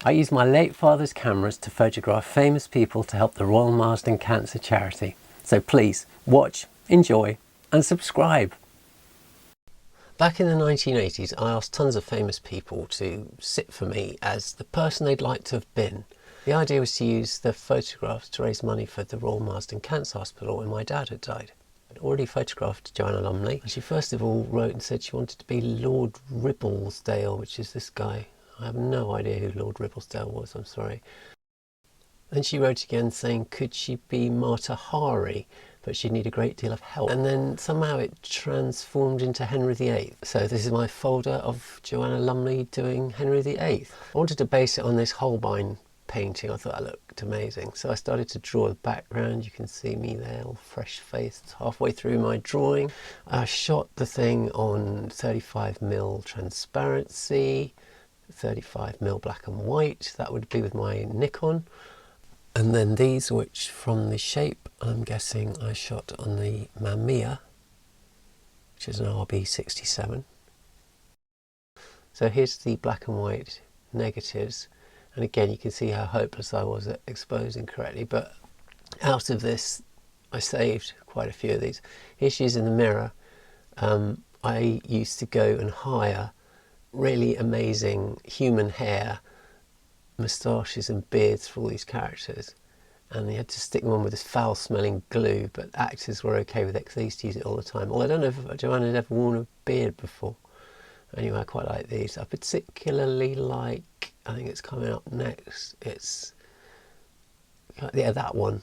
I used my late father's cameras to photograph famous people to help the Royal Marsden Cancer Charity. So please watch, enjoy and subscribe. Back in the 1980s, I asked tons of famous people to sit for me as the person they'd like to have been. The idea was to use the photographs to raise money for the Royal Marsden Cancer Hospital when my dad had died. I'd already photographed Joanna Lumley, and she first of all wrote and said she wanted to be Lord Ribblesdale, which is this guy. I have no idea who Lord Ribblesdale was, I'm sorry. Then she wrote again saying could she be Mata Hari, but she'd need a great deal of help. And then somehow it transformed into Henry VIII. So this is my folder of Joanna Lumley doing Henry VIII. I wanted to base it on this Holbein painting. I thought that looked amazing. So I started to draw the background. You can see me there, all fresh-faced, halfway through my drawing. I shot the thing on 35mm transparency, 35mm black and white. That would be with my Nikon. And then these, which from the shape, I'm guessing I shot on the Mamiya, which is an RB67. So here's the black and white negatives. And again, you can see how hopeless I was at exposing correctly. But out of this, I saved quite a few of these. Here she is in the mirror. I used to go and hire really amazing human hair, moustaches and beards for all these characters, and they had to stick them on with this foul smelling glue, but actors were okay with it because they used to use it all the time. Although I don't know if Joanna had ever worn a beard before. Anyway, I quite like these. I particularly like, I think it's coming up next, it's, yeah, that one.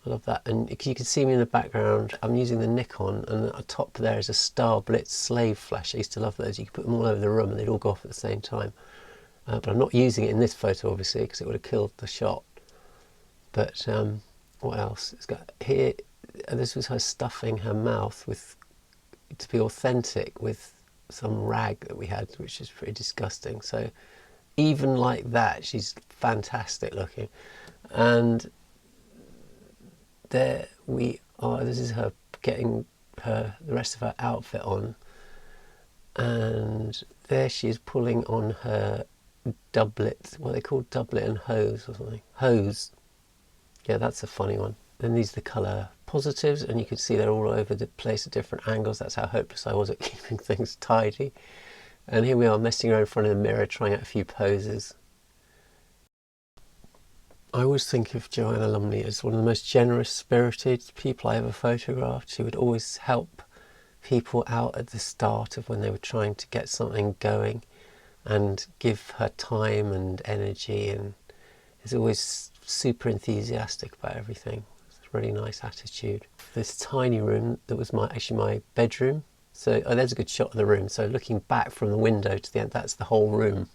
I love that. And you can see me in the background. I'm using the Nikon, and at the top there is a star blitz slave flash. I used to love those. You could put them all over the room and they'd all go off at the same time. But I'm not using it in this photo, obviously, because it would have killed the shot. But what else? It's got here, this was her stuffing her mouth with, to be authentic, with some rag that we had, which is pretty disgusting. So even like that, she's fantastic looking. And there we are. This is her getting the rest of her outfit on. And there she is pulling on her doublet, what they call doublet and hose or something. Hose. Yeah, that's a funny one. Then these are the colour positives, and you can see they're all over the place at different angles. That's how hopeless I was at keeping things tidy. And here we are messing around in front of the mirror, trying out a few poses. I always think of Joanna Lumley as one of the most generous spirited people I ever photographed. She would always help people out at the start of when they were trying to get something going, and give her time and energy, and is always super enthusiastic about everything. It's a really nice attitude. This tiny room that was actually my bedroom. So there's a good shot of the room. So looking back from the window to the end, that's the whole room.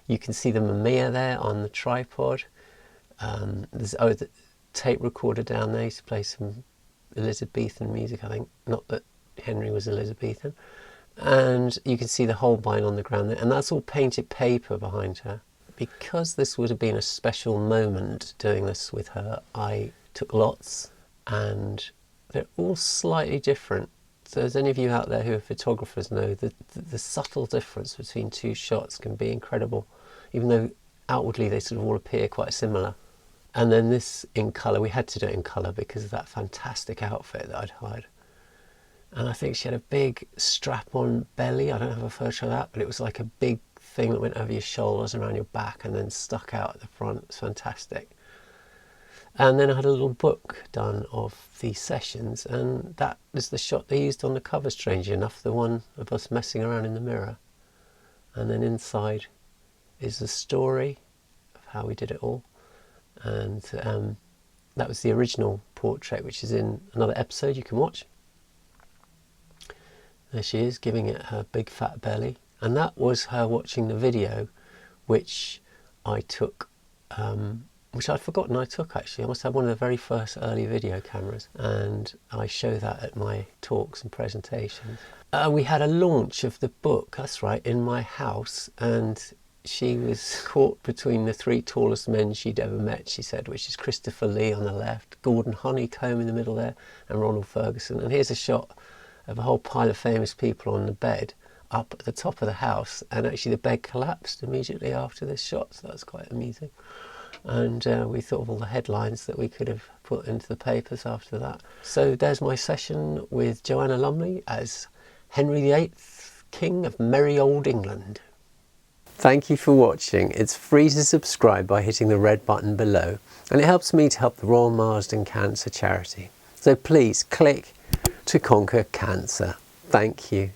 You can see the Mamiya there on the tripod. There's the tape recorder down there. I used to play some Elizabethan music, I think. Not that Henry was Elizabethan. And you can see the Holbein on the ground there, and that's all painted paper behind her. Because this would have been a special moment doing this with her, I took lots, and they're all slightly different. So as any of you out there who are photographers know, the subtle difference between two shots can be incredible, even though outwardly they sort of all appear quite similar. And then this in colour, we had to do it in colour because of that fantastic outfit that I'd hired. And I think she had a big strap-on belly. I don't have a photo of that, but it was like a big thing that went over your shoulders, around your back, and then stuck out at the front. It's fantastic. And then I had a little book done of the sessions, and that is the shot they used on the cover, strangely enough, the one of us messing around in the mirror. And then inside is the story of how we did it all. And that was the original portrait, which is in another episode you can watch. There she is, giving it her big fat belly. And that was her watching the video, which I took, which I'd forgotten I took actually. I must have one of the very first early video cameras. And I show that at my talks and presentations. We had a launch of the book, that's right, in my house. And she was caught between the three tallest men she'd ever met, she said, which is Christopher Lee on the left, Gordon Honeycomb in the middle there, and Ronald Ferguson. And here's a shot of a whole pile of famous people on the bed. up at the top of the house, and actually the bed collapsed immediately after this shot, so that was quite amusing. And we thought of all the headlines that we could have put into the papers after that. So there's my session with Joanna Lumley as Henry VIII, King of Merry Old England. Thank you for watching. It's free to subscribe by hitting the red button below, and it helps me to help the Royal Marsden Cancer Charity. So please click to conquer cancer. Thank you.